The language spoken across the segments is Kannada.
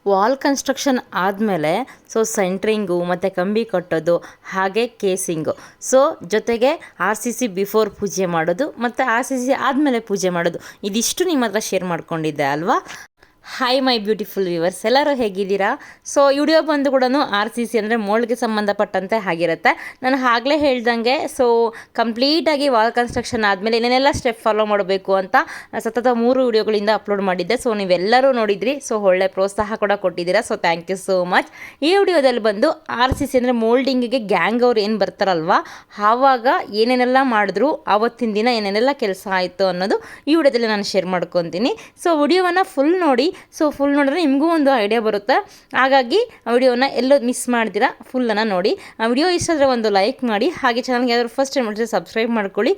ವಾಲ್ ಕನ್ಸ್ಟ್ರಕ್ಷನ್ ಆದಮೇಲೆ ಸೆಂಟ್ರಿಂಗು ಮತ್ತು ಕಂಬಿ ಕಟ್ಟೋದು ಹಾಗೆ ಕೇಸಿಂಗು ಜೊತೆಗೆ RCC ಬಿಫೋರ್ ಪೂಜೆ ಮಾಡೋದು ಮತ್ತು RCC ಆದಮೇಲೆ ಪೂಜೆ ಮಾಡೋದು ಇದಿಷ್ಟು ನಿಮ್ಮ ಹತ್ರ ಶೇರ್ ಮಾಡ್ಕೊಂಡಿದ್ದೆ ಅಲ್ವಾ. ಹಾಯ್ ಮೈ ಬ್ಯೂಟಿಫುಲ್ ವ್ಯೂವರ್ಸ್, ಎಲ್ಲರೂ ಹೇಗಿದ್ದೀರಾ? ವಿಡಿಯೋ ಬಂದು ಕೂಡ RCC ಅಂದರೆ ಮೋಲ್ಡ್ಗೆ ಸಂಬಂಧಪಟ್ಟಂತೆ ಆಗಿರುತ್ತೆ. ನಾನು ಆಗಲೇ ಹೇಳ್ದಂಗೆ ಕಂಪ್ಲೀಟಾಗಿ ವಾಲ್ ಕನ್ಸ್ಟ್ರಕ್ಷನ್ ಆದಮೇಲೆ ಏನೇನೆಲ್ಲ ಸ್ಟೆಪ್ ಫಾಲೋ ಮಾಡಬೇಕು ಅಂತ ಸತತ 3 ವಿಡಿಯೋಗಳಿಂದ ಅಪ್ಲೋಡ್ ಮಾಡಿದ್ದೆ. ನೀವೆಲ್ಲರೂ ನೋಡಿದ್ರಿ, ಒಳ್ಳೆ ಪ್ರೋತ್ಸಾಹ ಕೂಡ ಕೊಟ್ಟಿದ್ದೀರಾ. Thank you so much. ಈ ವಿಡಿಯೋದಲ್ಲಿ ಬಂದು RCC ಅಂದರೆ ಮೋಲ್ಡಿಂಗಿಗೆ ಗ್ಯಾಂಗ್ ಅವ್ರು ಏನು ಬರ್ತಾರಲ್ವ, ಆವಾಗ ಏನೇನೆಲ್ಲ ಮಾಡಿದ್ರು, ಆವತ್ತಿನ ದಿನ ಏನೇನೆಲ್ಲ ಕೆಲಸ ಆಯಿತು ಅನ್ನೋದು ಈ ವಿಡಿಯೋದಲ್ಲಿ ನಾನು ಶೇರ್ ಮಾಡ್ಕೊತೀನಿ. ವಿಡಿಯೋವನ್ನು ಫುಲ್ ನೋಡಿ. ಫುಲ್ ನೋಡಿದ್ರೆ ನಿಮಗೂ ಒಂದು ಐಡಿಯಾ ಬರುತ್ತೆ. ಹಾಗಾಗಿ ವಿಡಿಯೋನ ಎಲ್ಲೋ ಮಿಸ್ ಮಾಡ್ತೀರಾ, ಫುಲ್ಲನ್ನು ನೋಡಿ. ವಿಡಿಯೋ ಇಷ್ಟ ಆದರೆ ಒಂದು ಲೈಕ್ ಮಾಡಿ, ಹಾಗೆ ಚಾನಲ್ಗೆ ಯಾರು ಫಸ್ಟ್ ಟೈಮ್ ಮಾಡಿದ್ರೆ ಸಬ್ಸ್ಕ್ರೈಬ್ ಮಾಡ್ಕೊಳ್ಳಿ.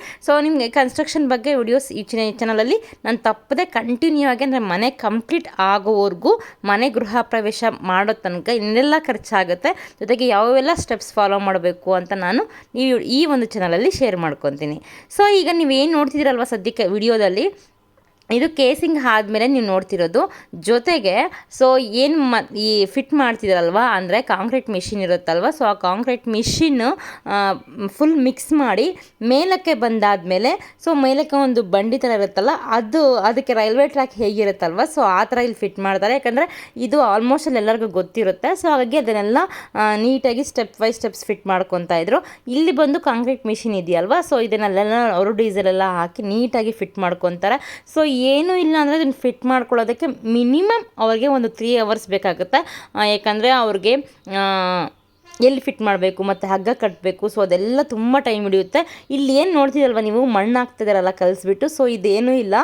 ನಿಮಗೆ ಕನ್ಸ್ಟ್ರಕ್ಷನ್ ಬಗ್ಗೆ ವಿಡಿಯೋಸ್ ಈ ಚಾನಲಲ್ಲಿ ನಾನು ತಪ್ಪದೆ ಕಂಟಿನ್ಯೂ ಆಗಿ ಅಂದರೆ ಮನೆ ಕಂಪ್ಲೀಟ್ ಆಗೋವರೆಗೂ, ಮನೆ ಗೃಹ ಪ್ರವೇಶ ಮಾಡೋ ತನಕ ಇನ್ನೆಲ್ಲ ಖರ್ಚಾಗುತ್ತೆ, ಜೊತೆಗೆ ಯಾವೆಲ್ಲ ಸ್ಟೆಪ್ಸ್ ಫಾಲೋ ಮಾಡಬೇಕು ಅಂತ ನಾನು ಈ ಒಂದು ಚಾನಲಲ್ಲಿ ಶೇರ್ ಮಾಡ್ಕೊತೀನಿ. ಈಗ ನೀವೇನು ನೋಡ್ತಿದ್ದೀರಲ್ವ ಸದ್ಯಕ್ಕೆ ವಿಡಿಯೋದಲ್ಲಿ, ಇದು ಕೇಸಿಂಗ್ ಆದಮೇಲೆ ನೀವು ನೋಡ್ತಿರೋದು. ಜೊತೆಗೆ ಏನು ಈ ಫಿಟ್ ಮಾಡ್ತಿದ್ರಲ್ವ, ಅಂದರೆ ಕಾಂಕ್ರೀಟ್ ಮಿಷಿನ್ ಇರುತ್ತಲ್ವ, ಆ ಕಾಂಕ್ರೀಟ್ ಮಿಷಿನ್ನು ಫುಲ್ ಮಿಕ್ಸ್ ಮಾಡಿ ಮೇಲಕ್ಕೆ ಬಂದಾದಮೇಲೆ ಮೇಲಕ್ಕೆ ಒಂದು ಬಂಡಿ ಥರ ಇರುತ್ತಲ್ಲ, ಅದಕ್ಕೆ ರೈಲ್ವೆ ಟ್ರ್ಯಾಕ್ ಹೇಗಿರುತ್ತಲ್ವ, ಆ ಥರ ಇಲ್ಲಿ ಫಿಟ್ ಮಾಡ್ತಾರೆ. ಯಾಕಂದರೆ ಇದು ಆಲ್ಮೋಸ್ಟ್ ಅಲ್ಲಿ ಎಲ್ಲರಿಗೂ ಗೊತ್ತಿರುತ್ತೆ. ಹಾಗಾಗಿ ಅದನ್ನೆಲ್ಲ ನೀಟಾಗಿ ಸ್ಟೆಪ್ ಬೈ ಸ್ಟೆಪ್ಸ್ ಫಿಟ್ ಮಾಡ್ಕೊತಾ ಇದ್ರು. ಇಲ್ಲಿ ಬಂದು ಕಾಂಕ್ರೀಟ್ ಮಿಷಿನ್ ಇದೆಯಲ್ವ, ಇದನ್ನೆಲ್ಲ ಅವರು ಡೀಸೆಲೆಲ್ಲ ಹಾಕಿ ನೀಟಾಗಿ ಫಿಟ್ ಮಾಡ್ಕೊತಾರೆ. ಏನೂ ಇಲ್ಲ ಅಂದರೆ ಅದನ್ನು ಫಿಟ್ ಮಾಡ್ಕೊಳ್ಳೋದಕ್ಕೆ ಮಿನಿಮಮ್ ಅವ್ರಿಗೆ ಒಂದು 3 ಅವರ್ಸ್ ಬೇಕಾಗುತ್ತೆ. ಯಾಕಂದರೆ ಅವ್ರಿಗೆ ಎಲ್ಲಿ ಫಿಟ್ ಮಾಡಬೇಕು ಮತ್ತು ಹಗ್ಗ ಕಟ್ಟಬೇಕು, ಅದೆಲ್ಲ ತುಂಬ ಟೈಮ್ ಹಿಡಿಯುತ್ತೆ. ಇಲ್ಲಿ ಏನು ನೋಡ್ತಿದ್ದಲ್ವ ನೀವು, ಮಣ್ಣು ಹಾಕ್ತಿದಾರಲ್ಲ ಕಲಿಸ್ಬಿಟ್ಟು, ಇದೇನೂ ಇಲ್ಲ.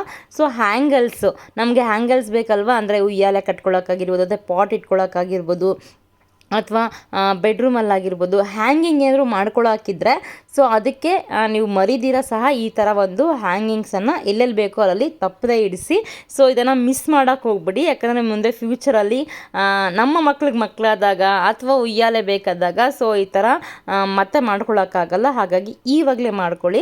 ಹ್ಯಾಂಗಲ್ಸು, ನಮಗೆ ಹ್ಯಾಂಗಲ್ಸ್ ಬೇಕಲ್ವ, ಅಂದರೆ ಉಯ್ಯಾಲೆ ಕಟ್ಕೊಳ್ಳೋಕ್ಕಾಗಿರ್ಬೋದು, ಅಥವಾ ಪಾಟ್ ಇಟ್ಕೊಳ್ಳೋಕ್ಕಾಗಿರ್ಬೋದು, ಅಥವಾ ಬೆಡ್ರೂಮಲ್ಲಾಗಿರ್ಬೋದು, ಹ್ಯಾಂಗಿಂಗ್ ಏನಾದರೂ ಮಾಡ್ಕೊಳ್ಳೋಕ್ಕಿದ್ರೆ ಅದಕ್ಕೆ ನೀವು ಮರಿದಿರ ಸಹ ಈ ಥರ ಒಂದು ಹ್ಯಾಂಗಿಂಗ್ಸನ್ನು ಎಲ್ಲೆಲ್ಲಿ ಬೇಕೋ ಅಲ್ಲಿ ತಪ್ಪದೆ ಇಡಿಸಿ. ಇದನ್ನು ಮಿಸ್ ಮಾಡೋಕ್ಕೆ ಹೋಗ್ಬಿಡಿ. ಯಾಕಂದರೆ ಮುಂದೆ ಫ್ಯೂಚರಲ್ಲಿ ನಮ್ಮ ಮಕ್ಕಳಾದಾಗ ಅಥವಾ ಉಯ್ಯಾಲೆ ಬೇಕಾದಾಗ ಈ ಥರ ಮತ್ತೆ ಮಾಡ್ಕೊಳ್ಳೋಕ್ಕಾಗಲ್ಲ. ಹಾಗಾಗಿ ಈವಾಗಲೇ ಮಾಡ್ಕೊಳ್ಳಿ.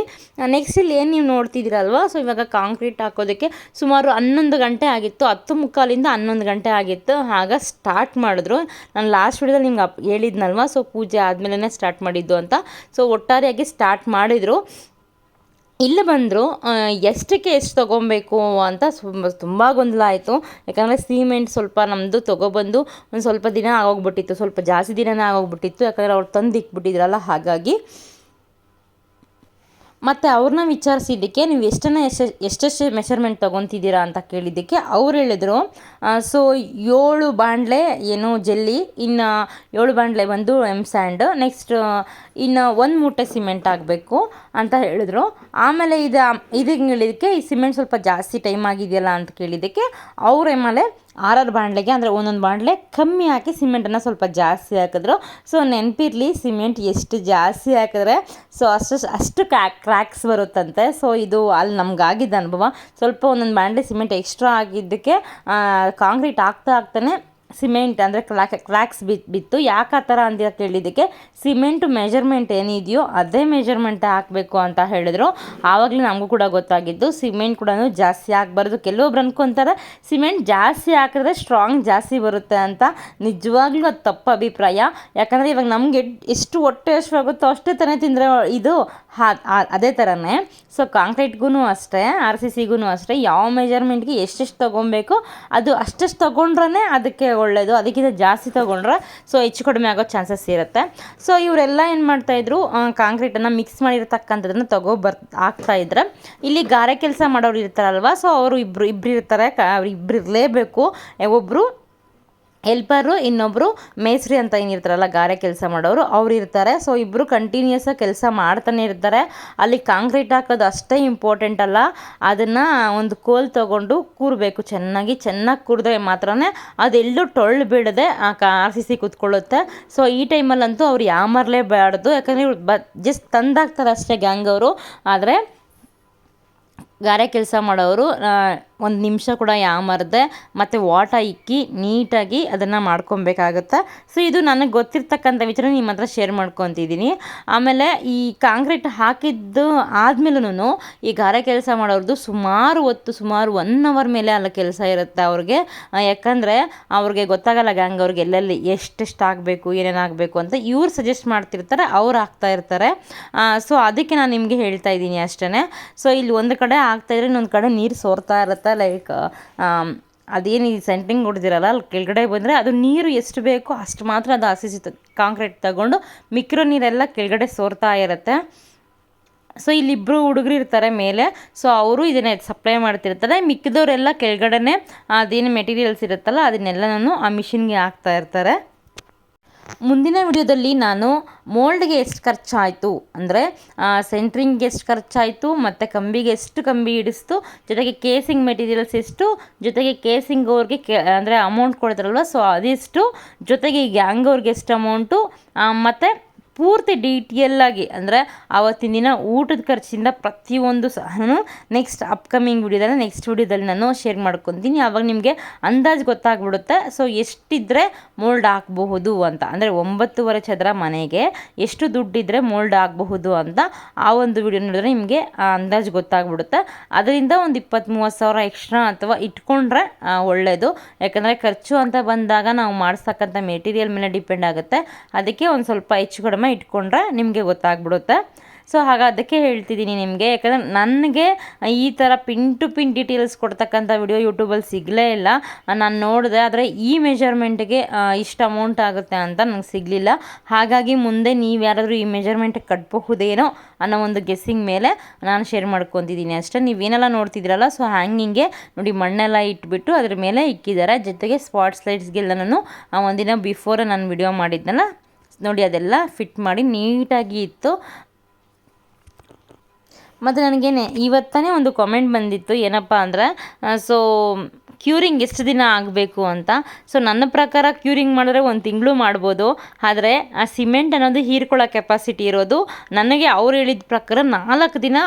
ನೆಕ್ಸ್ಟ್ ಇಲ್ಲಿ ಏನು ನೀವು ನೋಡ್ತಿದ್ದೀರಲ್ವ, ಇವಾಗ ಕಾಂಕ್ರೀಟ್ ಹಾಕೋದಕ್ಕೆ ಸುಮಾರು 11 ಗಂಟೆ ಆಗಿತ್ತು, 10:45 11 ಗಂಟೆ ಆಗಿತ್ತು. ಆಗ ಸ್ಟಾರ್ಟ್ ಮಾಡಿದ್ರು. ನಾನು ಲಾಸ್ಟ್ ವಿಡಿಯೋದಲ್ಲಿ ನಿಮ್ಗೆ ಹೇಳಿದ್ನಲ್ವ, ಪೂಜೆ ಆದಮೇಲೆ ಸ್ಟಾರ್ಟ್ ಮಾಡಿದ್ದು ಅಂತ. ಒಟ್ಟಾರೆಯಾಗಿ ಸ್ಟಾರ್ಟ್ ಮಾಡಿದರು. ಇಲ್ಲಿ ಬಂದರು, ಎಷ್ಟಕ್ಕೆ ಎಷ್ಟು ತೊಗೊಬೇಕು ಅಂತ ತುಂಬ ಗೊಂದಲ ಆಯಿತು. ಯಾಕಂದರೆ ಸಿಮೆಂಟ್ ಸ್ವಲ್ಪ ನಮ್ಮದು ತೊಗೊಬಂದು ಒಂದು ಸ್ವಲ್ಪ ದಿನ ಆಗೋಗ್ಬಿಟ್ಟಿತ್ತು, ಸ್ವಲ್ಪ ಜಾಸ್ತಿ ದಿನನೇ ಆಗೋಗ್ಬಿಟ್ಟಿತ್ತು. ಯಾಕಂದರೆ ಅವ್ರು ತಂದು ಇಕ್ಬಿಟ್ಟಿದ್ರಲ್ಲ, ಹಾಗಾಗಿ. ಮತ್ತು ಅವ್ರನ್ನ ವಿಚಾರಿಸಿದ್ದಕ್ಕೆ ನೀವು ಎಷ್ಟೆಷ್ಟು ಮೆಷರ್ಮೆಂಟ್ ತೊಗೊತಿದ್ದೀರಾ ಅಂತ ಕೇಳಿದ್ದಕ್ಕೆ ಅವ್ರು ಹೇಳಿದ್ರು, 7 ಬಾಣಲೆ ಏನು ಜೆಲ್ಲಿ, ಇನ್ನು 7 ಬಾಣಲೆ ಬಂದು ಸ್ಯಾಂಡ್, ನೆಕ್ಸ್ಟ್ ಇನ್ನು 1 ಮೂಟೆ ಸಿಮೆಂಟ್ ಆಗಬೇಕು ಅಂತ ಹೇಳಿದ್ರು. ಆಮೇಲೆ ಇದಕ್ಕೆ ಹೇಳಿದ್ದಕ್ಕೆ ಈ ಸಿಮೆಂಟ್ ಸ್ವಲ್ಪ ಜಾಸ್ತಿ ಟೈಮ್ ಆಗಿದೆಯಲ್ಲ ಅಂತ ಕೇಳಿದ್ದಕ್ಕೆ ಅವ್ರ ಆಮೇಲೆ 6 ಬಾಣಲೆಗೆ ಅಂದರೆ ಒಂದೊಂದು ಬಾಣಲೆ ಕಮ್ಮಿ ಹಾಕಿ ಸಿಮೆಂಟನ್ನು ಸ್ವಲ್ಪ ಜಾಸ್ತಿ ಹಾಕಿದ್ರು. ನೆನಪಿರಲಿ, ಸಿಮೆಂಟ್ ಎಷ್ಟು ಜಾಸ್ತಿ ಹಾಕಿದ್ರೆ ಅಷ್ಟು ಕ್ರ್ಯಾಕ್ಸ್ ಬರುತ್ತಂತೆ. ಇದು ಅಲ್ಲಿ ನಮಗಾಗಿದ್ದ ಅನುಭವ. ಸ್ವಲ್ಪ ಒಂದೊಂದು ಬಾಣಲೆ ಸಿಮೆಂಟ್ ಎಕ್ಸ್ಟ್ರಾ ಆಗಿದ್ದಕ್ಕೆ ಕಾಂಕ್ರೀಟ್ ಆಗ್ತಾನೆ ಸಿಮೆಂಟ್ ಅಂದರೆ ಕ್ರ್ಯಾಕ್ಸ್ ಬಿತ್ತು. ಯಾಕೆ ಆ ಥರ ಅಂತ ಕೇಳಿದ್ದಕ್ಕೆ ಸಿಮೆಂಟ್ ಮೆಜರ್ಮೆಂಟ್ ಏನಿದೆಯೋ ಅದೇ ಮೆಜರ್ಮೆಂಟ್ ಹಾಕಬೇಕು ಅಂತ ಹೇಳಿದ್ರು. ಆವಾಗಲೇ ನಮಗೂ ಕೂಡ ಗೊತ್ತಾಗಿದ್ದು, ಸಿಮೆಂಟ್ ಕೂಡ ಜಾಸ್ತಿ ಹಾಕಬಾರ್ದು. ಕೆಲವೊಬ್ರು ಅನ್ಕೊತಾರೆ ಸಿಮೆಂಟ್ ಜಾಸ್ತಿ ಹಾಕಿದ್ರೆ ಸ್ಟ್ರಾಂಗ್ ಜಾಸ್ತಿ ಬರುತ್ತೆ ಅಂತ. ನಿಜವಾಗ್ಲೂ ಅದು ತಪ್ಪು ಅಭಿಪ್ರಾಯ. ಯಾಕಂದರೆ ಇವಾಗ ನಮಗೆ ಎಷ್ಟು ಹೊಟ್ಟೆ ಆಗುತ್ತೋ ಅಷ್ಟೇ ತಾನೇ ತಿಂದರೆ ಇದು ಅದೇ ಥರನೇ. ಕಾಂಕ್ರೀಟ್ಗೂ ಅಷ್ಟೇ, RCCಗೂ ಅಷ್ಟೇ, ಯಾವ ಮೆಜರ್ಮೆಂಟ್ಗೆ ಎಷ್ಟೆಷ್ಟು ತೊಗೊಬೇಕು ಅದು ಅಷ್ಟೆಷ್ಟು ತೊಗೊಂಡ್ರೆ ಅದಕ್ಕೆ ಒಳ್ಳೆಯದು. ಅದಕ್ಕಿಂತ ಜಾಸ್ತಿ ತೊಗೊಂಡ್ರೆ ಹೆಚ್ಚು ಕಡಿಮೆ ಆಗೋ ಚಾನ್ಸಸ್ ಇರುತ್ತೆ. ಇವರೆಲ್ಲ ಏನು ಮಾಡ್ತಾಯಿದ್ರು, ಕಾಂಕ್ರೀಟನ್ನು ಮಿಕ್ಸ್ ಮಾಡಿರ್ತಕ್ಕಂಥದ್ದನ್ನು ಹಾಕ್ತಾಯಿದ್ರೆ, ಇಲ್ಲಿ ಗಾರೆ ಕೆಲಸ ಮಾಡೋರು ಇರ್ತಾರಲ್ವ, ಅವರು ಇಬ್ಬರು ಇರ್ತಾರೆ. ಅವ್ರು ಇಬ್ಬರು ಇರಲೇಬೇಕು. ಒಬ್ಬರು ಹೆಲ್ಪರು, ಇನ್ನೊಬ್ಬರು ಮೇಸ್ತ್ರಿ ಅಂತ ಏನಿರ್ತಾರಲ್ಲ ಗಾರೆ ಕೆಲಸ ಮಾಡೋರು, ಅವ್ರು ಇರ್ತಾರೆ. ಇಬ್ಬರು ಕಂಟಿನ್ಯೂಸ್ ಆಗಿ ಕೆಲಸ ಮಾಡ್ತಾನೆ ಇರ್ತಾರೆ. ಅಲ್ಲಿ ಕಾಂಕ್ರೀಟ್ ಹಾಕೋದು ಅಷ್ಟೇ ಇಂಪಾರ್ಟೆಂಟ್ ಅಲ್ಲ, ಅದನ್ನು ಒಂದು ಕೋಲ್ ತೊಗೊಂಡು ಕೂರಬೇಕು. ಚೆನ್ನಾಗಿ ಕೂರಿದ್ರೆ ಮಾತ್ರ ಅದೆಲ್ಲೂ ಟೊಳ್ಳು ಬೀಳದೆ RCC ಕೂತ್ಕೊಳ್ಳುತ್ತೆ. ಈ ಟೈಮಲ್ಲಂತೂ ಅವ್ರು ಯಾಮರಲೇಬಾರ್ದು. ಯಾಕಂದರೆ ಇವ್ರು ಜಸ್ಟ್ ತಂದಾಕ್ತಾರೆ ಅಷ್ಟೇ ಗ್ಯಾಂಗ್ ಅವರು. ಆದರೆ ಗಾರೆ ಕೆಲಸ ಮಾಡೋರು ಒಂದು ನಿಮಿಷ ಕೂಡ ಯಾಮರದೆ ಮತ್ತು ವಾಟ ಇಕ್ಕಿ ನೀಟಾಗಿ ಅದನ್ನು ಮಾಡ್ಕೊಬೇಕಾಗುತ್ತೆ. ಸೊ ಇದು ನನಗೆ ಗೊತ್ತಿರ್ತಕ್ಕಂಥ ವಿಚಾರ ನಿಮ್ಮ ಹತ್ರ ಶೇರ್ ಮಾಡ್ಕೊತಿದ್ದೀನಿ. ಆಮೇಲೆ ಈ ಕಾಂಕ್ರೀಟ್ ಹಾಕಿದ್ದು ಆದಮೇಲೂ ಈ ಗಾರೆ ಕೆಲಸ ಮಾಡೋರ್ದು ಸುಮಾರು 1 ಅವರ್ ಮೇಲೆ ಅಲ್ಲ ಕೆಲಸ ಇರುತ್ತೆ ಅವ್ರಿಗೆ. ಯಾಕಂದರೆ ಅವ್ರಿಗೆ ಗೊತ್ತಾಗಲ್ಲ ಗ್ಯಾಂಗ್ ಅವ್ರಿಗೆ ಎಲ್ಲೆಲ್ಲಿ ಎಷ್ಟೆಷ್ಟು ಆಗಬೇಕು ಏನೇನು ಆಗಬೇಕು ಅಂತ ಇವ್ರು ಸಜೆಸ್ಟ್ ಮಾಡ್ತಿರ್ತಾರೆ, ಅವ್ರು ಹಾಕ್ತಾ ಇರ್ತಾರೆ. ಸೊ ಅದಕ್ಕೆ ನಾನು ನಿಮಗೆ ಹೇಳ್ತಾ ಇದ್ದೀನಿ ಅಷ್ಟೇ. ಸೊ ಇಲ್ಲಿ ಒಂದು ಕಡೆ ಆಗ್ತಾಯಿದ್ರೆ ಇನ್ನೊಂದು ಕಡೆ ನೀರು ಸೋರ್ತಾ ಇರುತ್ತೆ. ಲೈಕ್ ಅದೇನು ಈ ಸೆಂಟ್ರಿಂಗ್ ಹೊಡೆದಿರಲ್ಲ ಅಲ್ಲಿ ಕೆಳಗಡೆ ಬಂದರೆ ಅದು ನೀರು ಎಷ್ಟು ಬೇಕೋ ಅಷ್ಟು ಮಾತ್ರ ಅದು ಹಸಿ ಕಾಂಕ್ರೀಟ್ ತಗೊಂಡು ಮಿಕ್ಕಿರೋ ನೀರೆಲ್ಲ ಕೆಳಗಡೆ ಸೋರ್ತಾ ಇರುತ್ತೆ. ಸೊ ಇಲ್ಲಿಬ್ಬರು ಹುಡುಗರು ಇರ್ತಾರೆ ಮೇಲೆ, ಸೊ ಅವರು ಇದನ್ನೇ ಸಪ್ಲೈ ಮಾಡ್ತಿರ್ತಾರೆ. ಮಿಕ್ಕಿದವರೆಲ್ಲ ಕೆಳಗಡೆನೆ ಅದೇನು ಮೆಟೀರಿಯಲ್ಸ್ ಇರುತ್ತಲ್ಲ ಅದನ್ನೆಲ್ಲನೂ ಆ ಮಿಷಿನ್ಗೆ ಹಾಕ್ತಾ ಇರ್ತಾರೆ. ಮುಂದಿನ ವಿಡಿಯೋದಲ್ಲಿ ನಾನು ಮೋಲ್ಡ್ಗೆ ಎಷ್ಟು ಖರ್ಚಾಯಿತು, ಅಂದರೆ ಸೆಂಟ್ರಿಂಗ್ಗೆ ಎಷ್ಟು ಖರ್ಚಾಯಿತು, ಮತ್ತು ಕಂಬಿಗೆ ಎಷ್ಟು ಕಂಬಿ ಹಿಡಿಸ್ತು, ಜೊತೆಗೆ ಕೇಸಿಂಗ್ ಮೆಟೀರಿಯಲ್ಸ್ ಎಷ್ಟು, ಜೊತೆಗೆ ಕೇಸಿಂಗ್ ಅವ್ರಿಗೆ ಅಂದರೆ ಅಮೌಂಟ್ ಕೊಡ್ತಾರಲ್ವ ಸೊ ಅದೆಷ್ಟು, ಜೊತೆಗೆ ಈ ಗ್ಯಾಂಗ್ ಅವ್ರಿಗೆ ಎಷ್ಟು ಅಮೌಂಟು, ಮತ್ತು ಪೂರ್ತಿ ಡೀಟೇಲಾಗಿ ಅಂದರೆ ಆವತ್ತಿನ ದಿನ ಊಟದ ಖರ್ಚಿಂದ ಪ್ರತಿಯೊಂದು ಸಹ ನೆಕ್ಸ್ಟ್ ಅಪ್ಕಮಿಂಗ್ ನೆಕ್ಸ್ಟ್ ವಿಡಿಯೋದಲ್ಲಿ ನಾನು ಶೇರ್ ಮಾಡ್ಕೊತೀನಿ. ಆವಾಗ ನಿಮಗೆ ಅಂದಾಜು ಗೊತ್ತಾಗ್ಬಿಡುತ್ತೆ. ಸೊ ಎಷ್ಟಿದ್ದರೆ ಮೋಲ್ಡ್ ಹಾಕಬಹುದು ಅಂತ, ಅಂದರೆ 9.5 ಚದರ ಮನೆಗೆ ಎಷ್ಟು ದುಡ್ಡಿದ್ರೆ ಮೋಲ್ಡ್ ಆಗಬಹುದು ಅಂತ ಆ ಒಂದು ವಿಡಿಯೋ ನೋಡಿದ್ರೆ ನಿಮಗೆ ಅಂದಾಜು ಗೊತ್ತಾಗ್ಬಿಡುತ್ತೆ. ಅದರಿಂದ ಒಂದು 20-30 ಸಾವಿರ ಎಕ್ಸ್ಟ್ರಾ ಅಥವಾ ಇಟ್ಕೊಂಡ್ರೆ ಒಳ್ಳೆಯದು. ಯಾಕಂದರೆ ಖರ್ಚು ಅಂತ ಬಂದಾಗ ನಾವು ಮಾಡಿಸ್ತಕ್ಕಂಥ ಮೆಟೀರಿಯಲ್ ಮೇಲೆ ಡಿಪೆಂಡ್ ಆಗುತ್ತೆ. ಅದಕ್ಕೆ ಒಂದು ಸ್ವಲ್ಪ ಹೆಚ್ಚು ಕಡಿಮೆ ಇಟ್ಕೊಂಡ್ರೆ ನಿಮಗೆ ಗೊತ್ತಾಗ್ಬಿಡುತ್ತೆ. ಸೊ ಅದಕ್ಕೆ ಹೇಳ್ತಿದ್ದೀನಿ ನಿಮಗೆ, ಯಾಕಂದರೆ ನನಗೆ ಈ ಥರ ಪಿನ್ ಟು ಪಿನ್ ಡೀಟೇಲ್ಸ್ ಕೊಡ್ತಕ್ಕಂಥ ವಿಡಿಯೋ ಯೂಟ್ಯೂಬಲ್ಲಿ ಸಿಗಲೇ ಇಲ್ಲ. ನಾನು ನೋಡಿದೆ, ಆದರೆ ಈ ಮೆಜರ್ಮೆಂಟ್ಗೆ ಇಷ್ಟು ಅಮೌಂಟ್ ಆಗುತ್ತೆ ಅಂತ ನನಗೆ ಸಿಗಲಿಲ್ಲ. ಹಾಗಾಗಿ ಮುಂದೆ ನೀವು ಯಾರಾದರೂ ಈ ಮೆಜರ್ಮೆಂಟ್ ಕಟ್ಟಬಹುದೇನೋ ಅನ್ನೋ ಒಂದು ಗೆಸ್ಸಿಂಗ್ ಮೇಲೆ ನಾನು ಶೇರ್ ಮಾಡ್ಕೊತಿದ್ದೀನಿ ಅಷ್ಟೇ. ನೀವೇನೆಲ್ಲ ನೋಡ್ತಿದ್ದೀರಲ್ಲ, ಸೊ ಹ್ಯಾಂಗಿಂಗೆ ನೋಡಿ ಮಣ್ಣೆಲ್ಲ ಇಟ್ಬಿಟ್ಟು ಅದ್ರ ಮೇಲೆ ಇಕ್ಕಿದ್ದಾರೆ. ಜೊತೆಗೆ ಸ್ಪಾಟ್ ಲೈಟ್ಸ್ಗೆಲ್ಲನೂ ಒಂದಿನ ಬಿಫೋರ್ ನಾನು ವಿಡಿಯೋ ಮಾಡಿದ್ನಲ್ಲ ನೋಡಿ ಅದೆಲ್ಲ ಫಿಟ್ ಮಾಡಿ ನೀಟಾಗಿ ಇತ್ತು. ಮತ್ತು ನನಗೇನೆ ಇವತ್ತೇ ಒಂದು ಕಾಮೆಂಟ್ ಬಂದಿತ್ತು, ಏನಪ್ಪ ಅಂದರೆ ಸೊ ಕ್ಯೂರಿಂಗ್ ಎಷ್ಟು ದಿನ ಆಗಬೇಕು ಅಂತ. ಸೊ ನನ್ನ ಪ್ರಕಾರ ಕ್ಯೂರಿಂಗ್ ಮಾಡಿದ್ರೆ 1 ತಿಂಗಳು ಮಾಡ್ಬೋದು. ಆದರೆ ಆ ಸಿಮೆಂಟ್ ಅನ್ನೋದು ಹೀರ್ಕೊಳ್ಳೋ ಕೆಪಾಸಿಟಿ ಇರೋದು ನನಗೆ ಅವ್ರು ಹೇಳಿದ ಪ್ರಕಾರ 4 ದಿನ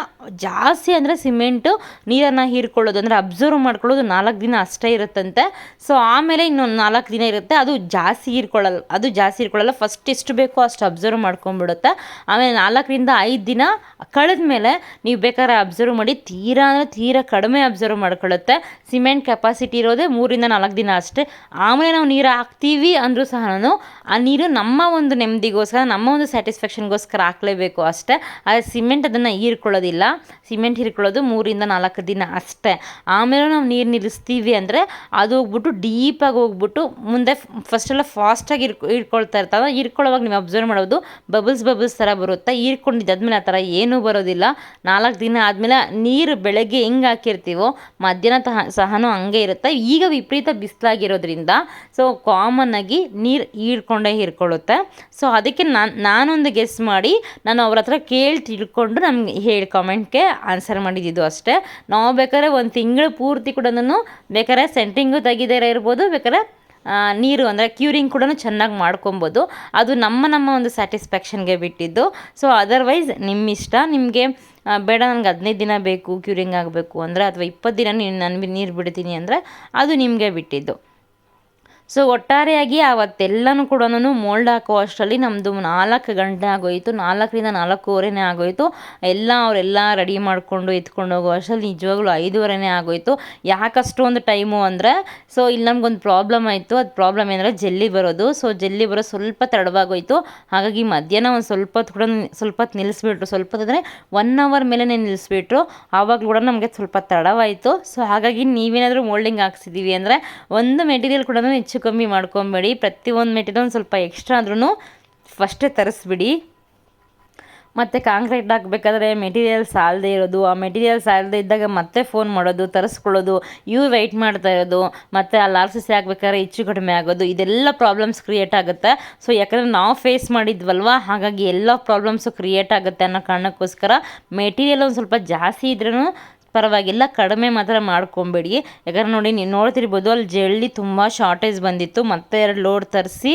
ಜಾಸ್ತಿ, ಅಂದರೆ ಸಿಮೆಂಟು ನೀರನ್ನು ಹೀರ್ಕೊಳ್ಳೋದು ಅಂದರೆ ಅಬ್ಸರ್ವ್ ಮಾಡ್ಕೊಳ್ಳೋದು 4 ದಿನ ಅಷ್ಟೇ ಇರುತ್ತಂತೆ. ಸೊ ಆಮೇಲೆ ಇನ್ನೊಂದು 4 ದಿನ ಇರುತ್ತೆ, ಅದು ಜಾಸ್ತಿ ಹೀರ್ಕೊಳ್ಳಲ್ಲ. ಫಸ್ಟ್ ಎಷ್ಟು ಬೇಕೋ ಅಷ್ಟು ಅಬ್ಸರ್ವ್ ಮಾಡ್ಕೊಂಡ್ಬಿಡುತ್ತೆ. ಆಮೇಲೆ 4ರಿಂದ 5 ದಿನ ಕಳೆದ ಮೇಲೆ ನೀವು ಬೇಕಾದ್ರೆ ಅಬ್ಸರ್ವ್ ಮಾಡಿ, ತೀರಾ ಕಡಿಮೆ ಅಬ್ಸರ್ವ್ ಮಾಡ್ಕೊಳ್ಳುತ್ತೆ. ಸಿಮೆಂಟ್ ಕೆಪಾಸಿಟಿ ಇರೋದೇ 3ರಿಂದ 4 ದಿನ ಅಷ್ಟೇ. ಆಮೇಲೆ ನಾವು ನೀರು ಹಾಕ್ತೀವಿ ಅಂದರೂ ಸಹ ಆ ನೀರು ನಮ್ಮ ಒಂದು ನೆಮ್ಮದಿಗೋಸ್ಕರ, ನಮ್ಮ ಒಂದು ಸ್ಯಾಟಿಸ್ಫ್ಯಾಕ್ಷನ್ಗೋಸ್ಕರ ಹಾಕಲೇಬೇಕು ಅಷ್ಟೇ. ಆದರೆ ಸಿಮೆಂಟ್ ಅದನ್ನು ಹೀರ್ಕೊಳ್ಳೋದಿಲ್ಲ. ಸಿಮೆಂಟ್ ಹೀರ್ಕೊಳ್ಳೋದು 3ರಿಂದ 4 ದಿನ ಅಷ್ಟೇ. ಆಮೇಲೆ ನಾವು ನೀರು ನಿಲ್ಲಿಸ್ತೀವಿ ಅಂದರೆ ಅದು ಹೋಗ್ಬಿಟ್ಟು ಡೀಪಾಗಿ ಹೋಗ್ಬಿಟ್ಟು ಮುಂದೆ ಫಸ್ಟೆಲ್ಲ ಫಾಸ್ಟಾಗಿ ಹೀರ್ಕೊಳ್ತಾ ಇರ್ತಾವೆ. ಹೀರ್ಕೊಳ್ಳೋವಾಗ ನೀವು ಅಬ್ಸರ್ವ್ ಮಾಡೋದು ಬಬಲ್ಸ್ ಥರ ಬರುತ್ತೆ. ಹೀರ್ಕೊಂಡಿದ್ದಾದ್ಮೇಲೆ ಆ ಥರ ಏನೂ ಬರೋದಿಲ್ಲ. 4 ದಿನ ಆದಮೇಲೆ ನೀರು ಬೆಳಗ್ಗೆ ಹೆಂಗೆ ಹಾಕಿರ್ತೀವೋ ಮಧ್ಯಾಹ್ನ ಸಹನೂ ಹಂಗೆ ಇರುತ್ತೆ. ಈಗ ವಿಪರೀತ ಬಿಸಿಲಾಗಿರೋದ್ರಿಂದ ಸೊ ಕಾಮನ್ನಾಗಿ ನೀರು ಹೀರ್ಕೊಳ್ಳುತ್ತೆ. ಸೊ ಅದಕ್ಕೆ ನಾನೊಂದು ಗೆಸ್ ಮಾಡಿ ನಾನು ಅವ್ರ ಹತ್ರ ಕೇಳಿ ತಿಳ್ಕೊಂಡು ನಮ್ಗೆ ಹೇಳಿ ಕಾಮೆಂಟ್ಗೆ ಆನ್ಸರ್ ಮಾಡಿದ್ದು ಅಷ್ಟೇ. ನಾವು ಬೇಕಾದ್ರೆ 1 ತಿಂಗಳು ಪೂರ್ತಿ ಕೂಡ ಬೇಕಾದ್ರೆ ಸೆಂಟ್ರಿಂಗು ತೆಗಿದೇ ಇರ್ಬೋದು, ಬೇಕಾದ್ರೆ ನೀರು ಅಂದರೆ ಕ್ಯೂರಿಂಗ್ ಕೂಡ ಚೆನ್ನಾಗಿ ಮಾಡ್ಕೊಬೋದು. ಅದು ನಮ್ಮ ಒಂದು ಸ್ಯಾಟಿಸ್ಫ್ಯಾಕ್ಷನ್ಗೆ ಬಿಟ್ಟಿದ್ದು. ಸೊ ಅದರ್ವೈಸ್ ನಿಮ್ಮ ಇಷ್ಟ. ನಿಮಗೆ ಬೇಡ ನನಗೆ 15 ದಿನ ಬೇಕು ಕ್ಯೂರಿಂಗ್ ಆಗಬೇಕು ಅಂದರೆ, ಅಥವಾ 20 ದಿನ ನಾನು ನೀರು ಬಿಡ್ತೀನಿ ಅಂದರೆ ಅದು ನಿಮಗೆ ಬಿಟ್ಟಿದ್ದು. ಸೊ ಒಟ್ಟಾರೆಯಾಗಿ ಅವತ್ತೆಲ್ಲನೂ ಕೂಡ ಮೋಲ್ಡ್ ಹಾಕೋ ಅಷ್ಟರಲ್ಲಿ ನಮ್ಮದು 4 ಗಂಟೆ ಆಗೋಯಿತು. 4ರಿಂದ 4:15 ಆಗೋಯಿತು. ಅವರೆಲ್ಲ ರೆಡಿ ಮಾಡಿಕೊಂಡು ಎತ್ಕೊಂಡು ಹೋಗೋ ಅಷ್ಟರಲ್ಲಿ ನಿಜವಾಗ್ಲೂ 5:30 ಆಗೋಯಿತು. ಯಾಕಷ್ಟೊಂದು ಟೈಮು ಅಂದರೆ, ಸೊ ಇಲ್ಲಿ ನಮಗೊಂದು ಪ್ರಾಬ್ಲಮ್ ಆಯಿತು. ಅದು ಪ್ರಾಬ್ಲಮ್ ಏನಂದರೆ ಜಲ್ಲಿ ಬರೋದು. ಸೊ ಜಲ್ಲಿ ಬರೋ ಸ್ವಲ್ಪ ತಡವಾಗೋಯಿತು. ಹಾಗಾಗಿ ಮಧ್ಯಾಹ್ನ ಒಂದು ಸ್ವಲ್ಪ ಹೊತ್ತು ನಿಲ್ಲಿಸ್ಬಿಟ್ರು. ಸ್ವಲ್ಪ ಹೊತ್ತಂದರೆ 1 ಅವರ್ ಮೇಲೆ ನಿಲ್ಲಿಸ್ಬಿಟ್ರು. ಆವಾಗಲೂ ಕೂಡ ನಮಗೆ ಸ್ವಲ್ಪ ತಡವಾಯಿತು. ಸೊ ಹಾಗಾಗಿ ನೀವೇನಾದರೂ ಮೋಲ್ಡಿಂಗ್ ಹಾಕ್ಸಿದ್ದೀವಿ ಅಂದರೆ ಒಂದು ಮೆಟೀರಿಯಲ್ ಕೂಡ ಹೆಚ್ಚು ಕಮ್ಮಿ ಮಾಡ್ಕೊಬೇಡಿ. ಪ್ರತಿಯೊಂದು ಮೆಟೀರಿಯಲ್ ಸ್ವಲ್ಪ ಎಕ್ಸ್ಟ್ರಾ ಆದ್ರೂ ಫಸ್ಟೇ ತರಿಸ್ಬಿಡಿ. ಮತ್ತು ಕಾಂಕ್ರೀಟ್ ಹಾಕಬೇಕಾದ್ರೆ ಮೆಟೀರಿಯಲ್ ಸಾಲದೇ ಇರೋದು, ಆ ಮೆಟೀರಿಯಲ್ ಸಾಲದೇ ಇದ್ದಾಗ ಮತ್ತೆ ಫೋನ್ ಮಾಡೋದು, ತರಿಸ್ಕೊಳ್ಳೋದು, ಇವ್ರು ವೆಯ್ಟ್ ಮಾಡ್ತಾ ಇರೋದು, ಮತ್ತು ಅಲ್ಲಿ RCC ಹಾಕ್ಬೇಕಾದ್ರೆ ಹೆಚ್ಚು ಕಡಿಮೆ ಆಗೋದು, ಇದೆಲ್ಲ ಪ್ರಾಬ್ಲಮ್ಸ್ ಕ್ರಿಯೇಟ್ ಆಗುತ್ತೆ. ಸೊ ಯಾಕಂದರೆ ನಾವು ಫೇಸ್ ಮಾಡಿದ್ವಲ್ವ, ಹಾಗಾಗಿ ಎಲ್ಲ ಪ್ರಾಬ್ಲಮ್ಸು ಕ್ರಿಯೇಟ್ ಆಗುತ್ತೆ ಅನ್ನೋ ಕಾರಣಕ್ಕೋಸ್ಕರ ಮೆಟೀರಿಯಲ್ ಒಂದು ಸ್ವಲ್ಪ ಜಾಸ್ತಿ ಇದ್ರೂ ಪರವಾಗಿಲ್ಲ, ಕಡಿಮೆ ಮಾತ್ರ ಮಾಡ್ಕೊಬೇಡಿ. ಯಾಕಂದ್ರೆ ನೋಡಿ, ನೀವು ನೋಡ್ತಿರ್ಬೋದು ಅಲ್ಲಿ ಜಲ್ಲಿ ತುಂಬ ಶಾರ್ಟೇಜ್ ಬಂದಿತ್ತು, ಮತ್ತೆ 2 ಲೋಡ್ ತರಿಸಿ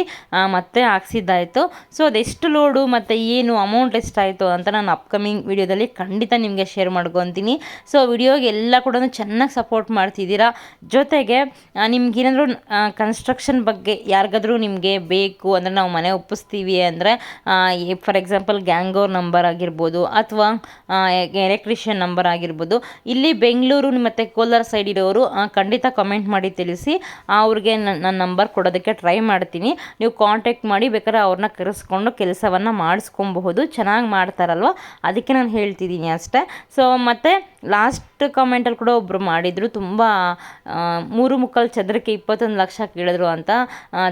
ಮತ್ತೆ ಹಾಕ್ಸಿದ್ದಾಯಿತು. ಸೊ ಅದೆಷ್ಟು ಲೋಡು ಮತ್ತು ಏನು ಅಮೌಂಟ್ ಎಷ್ಟಾಯಿತು ಅಂತ ನಾನು ಅಪ್ಕಮಿಂಗ್ ವಿಡಿಯೋದಲ್ಲಿ ಖಂಡಿತ ನಿಮಗೆ ಶೇರ್ ಮಾಡ್ಕೊತೀನಿ. ಸೊ ವಿಡಿಯೋಗೆ ಎಲ್ಲ ಕೂಡ ಚೆನ್ನಾಗಿ ಸಪೋರ್ಟ್ ಮಾಡ್ತಿದ್ದೀರಾ. ಜೊತೆಗೆ ನಿಮ್ಗೇನಾದರೂ ಕನ್ಸ್ಟ್ರಕ್ಷನ್ ಬಗ್ಗೆ ಯಾರಿಗಾದ್ರೂ ನಿಮಗೆ ಬೇಕು ಅಂದರೆ, ನಾವು ಮನೆ ಒಪ್ಪಿಸ್ತೀವಿ ಅಂದರೆ ಫಾರ್ ಎಕ್ಸಾಂಪಲ್ ಗ್ಯಾಂಗೋರ್ ನಂಬರ್ ಆಗಿರ್ಬೋದು ಅಥವಾ ಎಲೆಕ್ಟ್ರಿಷಿಯನ್ ನಂಬರ್ ಆಗಿರ್ಬೋದು, ಇಲ್ಲಿ ಬೆಂಗಳೂರು ಮತ್ತು ಕೋಲಾರ ಸೈಡ್ ಇರೋರು ಖಂಡಿತ ಕಮೆಂಟ್ ಮಾಡಿ ತಿಳಿಸಿ. ಅವ್ರಿಗೆ ನನ್ನ ನಂಬರ್ ಕೊಡೋದಕ್ಕೆ ಟ್ರೈ ಮಾಡ್ತೀನಿ. ನೀವು ಕಾಂಟ್ಯಾಕ್ಟ್ ಮಾಡಿ ಬೇಕಾದ್ರೆ ಅವ್ರನ್ನ ಕರೆಸ್ಕೊಂಡು ಕೆಲಸವನ್ನು ಮಾಡಿಸ್ಕೊಬಹುದು. ಚೆನ್ನಾಗಿ ಮಾಡ್ತಾರಲ್ವ, ಅದಕ್ಕೆ ನಾನು ಹೇಳ್ತಿದ್ದೀನಿ ಅಷ್ಟೇ. ಸೊ ಮತ್ತು ಲಾಸ್ಟ್ ಕಮೆಂಟಲ್ಲಿ ಕೂಡ ಒಬ್ಬರು ಮಾಡಿದರು, ತುಂಬ 3 ಚದರಕ್ಕೆ 21 ಲಕ್ಷ ಕೇಳಿದ್ರು ಅಂತ.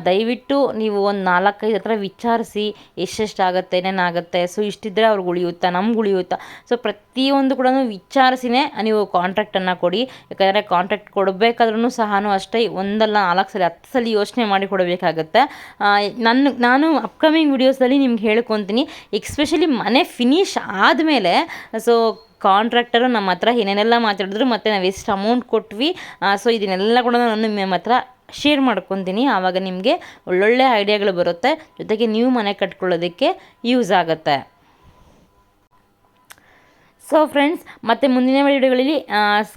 ದಯವಿಟ್ಟು ನೀವು ಒಂದು 4-5 ಹತ್ರ ವಿಚಾರಿಸಿ ಎಷ್ಟೆಷ್ಟಾಗುತ್ತೆ, ಏನೇನಾಗುತ್ತೆ. ಸೊ ಇಷ್ಟಿದ್ರೆ ಅವ್ರಿಗೆ ಉಳಿಯುತ್ತಾ, ನಮ್ಗೆ ಉಳಿಯುತ್ತಾ. ಸೊ ಪ್ರತಿಯೊಂದು ಕೂಡ ವಿಚಾರಿಸಿನೇ ನೀವು ಕಾಂಟ್ರಾಕ್ಟನ್ನು ಕೊಡಿ. ಯಾಕಂದರೆ ಕಾಂಟ್ರಾಕ್ಟ್ ಕೊಡಬೇಕಾದ್ರೂ ಸಹ ಅಷ್ಟೇ 1 ಅಲ್ಲ 4 ಸಲ 10 ಸಲ ಯೋಚನೆ ಮಾಡಿ ಕೊಡಬೇಕಾಗತ್ತೆ. ನಾನು ಅಪ್ಕಮಿಂಗ್ ವಿಡಿಯೋಸಲ್ಲಿ ನಿಮ್ಗೆ ಹೇಳ್ಕೊತೀನಿ. ಎಕ್ಸ್ಪೆಷಲಿ ಮನೆ ಫಿನಿಶ್ ಆದಮೇಲೆ ಸೊ ಕಾಂಟ್ರಾಕ್ಟರು ನಮ್ಮ ಹತ್ರ ಏನೇನೆಲ್ಲ ಮಾತಾಡಿದ್ರು ಮತ್ತು ನಾವು ಎಷ್ಟು ಅಮೌಂಟ್ ಕೊಟ್ವಿ, ಸೊ ಇದನ್ನೆಲ್ಲ ಕೂಡ ನಾನು ನಿಮ್ಮ ಹತ್ರ ಶೇರ್ ಮಾಡ್ಕೊತೀನಿ. ಆವಾಗ ನಿಮಗೆ ಒಳ್ಳೊಳ್ಳೆ ಐಡಿಯಾಗಳು ಬರುತ್ತೆ, ಜೊತೆಗೆ ನೀವು ಮನೆ ಕಟ್ಕೊಳ್ಳೋದಕ್ಕೆ ಯೂಸ್ ಆಗುತ್ತೆ. ಸೊ ಫ್ರೆಂಡ್ಸ್, ಮತ್ತು ಮುಂದಿನ ವಿಡಿಯೋಗಳಲ್ಲಿ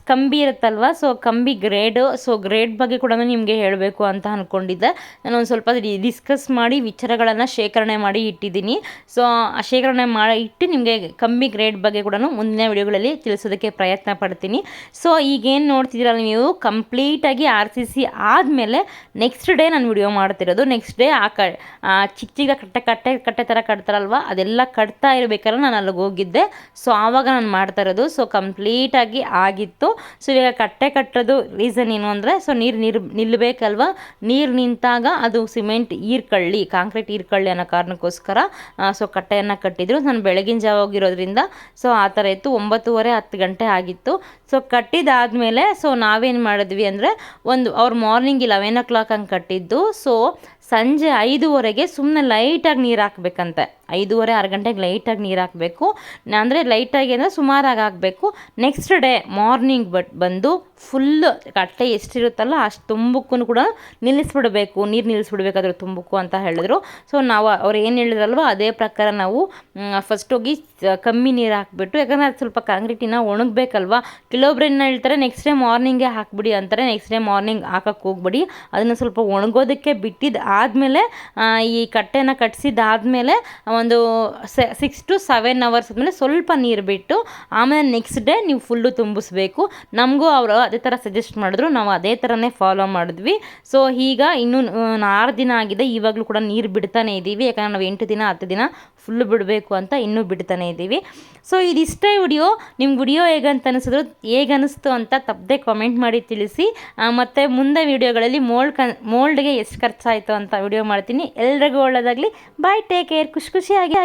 ಕಂಬಿ ಇರುತ್ತಲ್ವ, ಸೊ ಕಂಬಿ ಗ್ರೇಡು, ಸೊ ಗ್ರೇಡ್ ಬಗ್ಗೆ ಕೂಡ ನಿಮಗೆ ಹೇಳಬೇಕು ಅಂತ ಅಂದ್ಕೊಂಡಿದ್ದೆ. ನಾನು ಒಂದು ಸ್ವಲ್ಪ ಡಿಸ್ಕಸ್ ಮಾಡಿ ವಿಚಾರಗಳನ್ನು ಶೇಖರಣೆ ಮಾಡಿ ಇಟ್ಟಿದ್ದೀನಿ. ಸೊ ಆ ಶೇಖರಣೆ ಮಾಡಿ ಇಟ್ಟು ನಿಮಗೆ ಕಂಬಿ ಗ್ರೇಡ್ ಬಗ್ಗೆ ಕೂಡ ಮುಂದಿನ ವಿಡಿಯೋಗಳಲ್ಲಿ ತಿಳಿಸೋದಕ್ಕೆ ಪ್ರಯತ್ನ ಪಡ್ತೀನಿ. ಸೊ ಈಗೇನು ನೋಡ್ತಿದ್ದೀರಲ್ಲ ನೀವು, ಕಂಪ್ಲೀಟಾಗಿ RCC ಆದಮೇಲೆ ನೆಕ್ಸ್ಟ್ ಡೇ ನಾನು ವಿಡಿಯೋ ಮಾಡ್ತಿರೋದು. ನೆಕ್ಸ್ಟ್ ಡೇ ಚಿಕ್ಕ ಕಟ್ಟೆ ಥರ ಕಟ್ತಾರಲ್ವ, ಅದೆಲ್ಲ ಕಟ್ತಾ ಇರಬೇಕಾದ್ರೆ ನಾನು ಅಲ್ಲಿಗೆ ಹೋಗಿದ್ದೆ. ಸೊ ಆವಾಗ ನಾನು ಮಾಡ್ತಾ ಇರೋದು. ಸೊ ಕಂಪ್ಲೀಟಾಗಿ ಆಗಿತ್ತು. ಸೊ ಇವಾಗ ಕಟ್ಟೆ ಕಟ್ಟೋದು ರೀಸನ್ ಏನು ಅಂದರೆ, ಸೊ ನೀರು ನಿಲ್ಲಬೇಕಲ್ವ, ನೀರು ನಿಂತಾಗ ಅದು ಸಿಮೆಂಟ್ ಹೀರ್ಕೊಳ್ಳಿ, ಕಾಂಕ್ರೀಟ್ ಹೀರ್ಕೊಳ್ಳಿ ಅನ್ನೋ ಕಾರಣಕ್ಕೋಸ್ಕರ ಸೊ ಕಟ್ಟೆಯನ್ನು ಕಟ್ಟಿದ್ರು. ನಾನು ಬೆಳಗಿನ ಜಾವ ಹೋಗಿರೋದ್ರಿಂದ ಸೊ ಆ ಥರ ಇತ್ತು. 9:30-10 ಗಂಟೆ ಆಗಿತ್ತು. ಸೊ ಕಟ್ಟಿದಾದಮೇಲೆ ಸೊ ನಾವೇನು ಮಾಡಿದ್ವಿ ಅಂದರೆ, ಅವ್ರು ಮಾರ್ನಿಂಗ್ 11 o'clock ಹಂಗೆ ಕಟ್ಟಿದ್ದು. ಸೊ ಸಂಜೆ 5:30ಗೆ ಸುಮ್ಮನೆ ಲೈಟಾಗಿ ನೀರು ಹಾಕಬೇಕಂತೆ. 5:30-6 ಗಂಟೆಗೆ ಲೈಟಾಗಿ ನೀರು ಹಾಕಬೇಕು. ಅಂದರೆ ಲೈಟಾಗಿ ಅಂದರೆ ಸುಮಾರಾಗಿ ಹಾಕಬೇಕು. ನೆಕ್ಸ್ಟ್ ಡೇ ಮಾರ್ನಿಂಗ್ ಬಂದು ಫುಲ್ಲು ಕಟ್ಟೆ ಎಷ್ಟಿರುತ್ತಲ್ಲ ಅಷ್ಟು ತುಂಬಕ್ಕೂ ಕೂಡ ನಿಲ್ಲಿಸ್ಬಿಡಬೇಕು, ನೀರು ನಿಲ್ಲಿಸ್ಬಿಡ್ಬೇಕಾದ್ರೆ ತುಂಬಕ್ಕೂ ಅಂತ ಹೇಳಿದ್ರು. ಸೊ ನಾವು ಅವ್ರು ಏನು ಹೇಳಿದ್ರಲ್ವ ಅದೇ ಪ್ರಕಾರ ನಾವು ಫಸ್ಟ್ ಹೋಗಿ ಕಮ್ಮಿ ನೀರು ಹಾಕಿಬಿಟ್ಟು, ಯಾಕಂದರೆ ಅದು ಸ್ವಲ್ಪ ಕಾಂಕ್ರೀಟಿನ ಒಣಗಬೇಕಲ್ವ. ಕೆಲವೊಬ್ರು ಏನು ಹೇಳ್ತಾರೆ ನೆಕ್ಸ್ಟ್ ಡೇ ಮಾರ್ನಿಂಗೇ ಹಾಕ್ಬಿಡಿ ಅಂತಾರೆ. ನೆಕ್ಸ್ಟ್ ಡೇ ಮಾರ್ನಿಂಗ್ ಹಾಕಕ್ಕೆ ಹೋಗ್ಬಿಡಿ, ಅದನ್ನು ಸ್ವಲ್ಪ ಒಣಗೋದಕ್ಕೆ ಬಿಟ್ಟಿದ್ದು ಆದಮೇಲೆ ಈ ಕಟ್ಟೆನ ಕಟ್ಟಿಸಿದ್ದಾದಮೇಲೆ ಒಂದು 6 to 7 hours ಆದಮೇಲೆ ಸ್ವಲ್ಪ ನೀರು ಬಿಟ್ಟು ಆಮೇಲೆ ನೆಕ್ಸ್ಟ್ ಡೇ ನೀವು ಫುಲ್ಲು ತುಂಬಿಸ್ಬೇಕು. ನಮಗೂ ಅವರು ಅದೇ ಥರ ಸಜೆಸ್ಟ್ ಮಾಡಿದ್ರು, ನಾವು ಅದೇ ಥರನೇ ಫಾಲೋ ಮಾಡಿದ್ವಿ. ಸೊ ಈಗ ಇನ್ನೂ 6 ದಿನ ಆಗಿದೆ, ಇವಾಗಲೂ ಕೂಡ ನೀರು ಬಿಡ್ತಾನೆ ಇದ್ದೀವಿ. ಯಾಕಂದರೆ ನಾವು 8 ದಿನ 10 ದಿನ ಫುಲ್ಲು ಬಿಡಬೇಕು ಅಂತ ಇನ್ನೂ ಬಿಡ್ತಾನೆ ಇದ್ದೀವಿ. ಸೊ ಇದಿಷ್ಟೇ ವಿಡಿಯೋ. ನಿಮ್ಗೆ ವಿಡಿಯೋ ಹೇಗನ್ನಿಸ್ತು ಅಂತ ತಪ್ಪದೆ ಕಾಮೆಂಟ್ ಮಾಡಿ ತಿಳಿಸಿ. ಮತ್ತು ಮುಂದೆ ವಿಡಿಯೋಗಳಲ್ಲಿ ಮೋಲ್ಡ್ಗೆ ಎಷ್ಟು ಖರ್ಚಾಯಿತು ಅಂತ ವಿಡಿಯೋ ಮಾಡ್ತೀನಿ. ಎಲ್ರಿಗೂ ಒಳ್ಳೆಯದಾಗಲಿ. ಬಾಯ್, ಟೇಕ್ ಕೇರ್, ಖುಷಿಯಾಗಿ.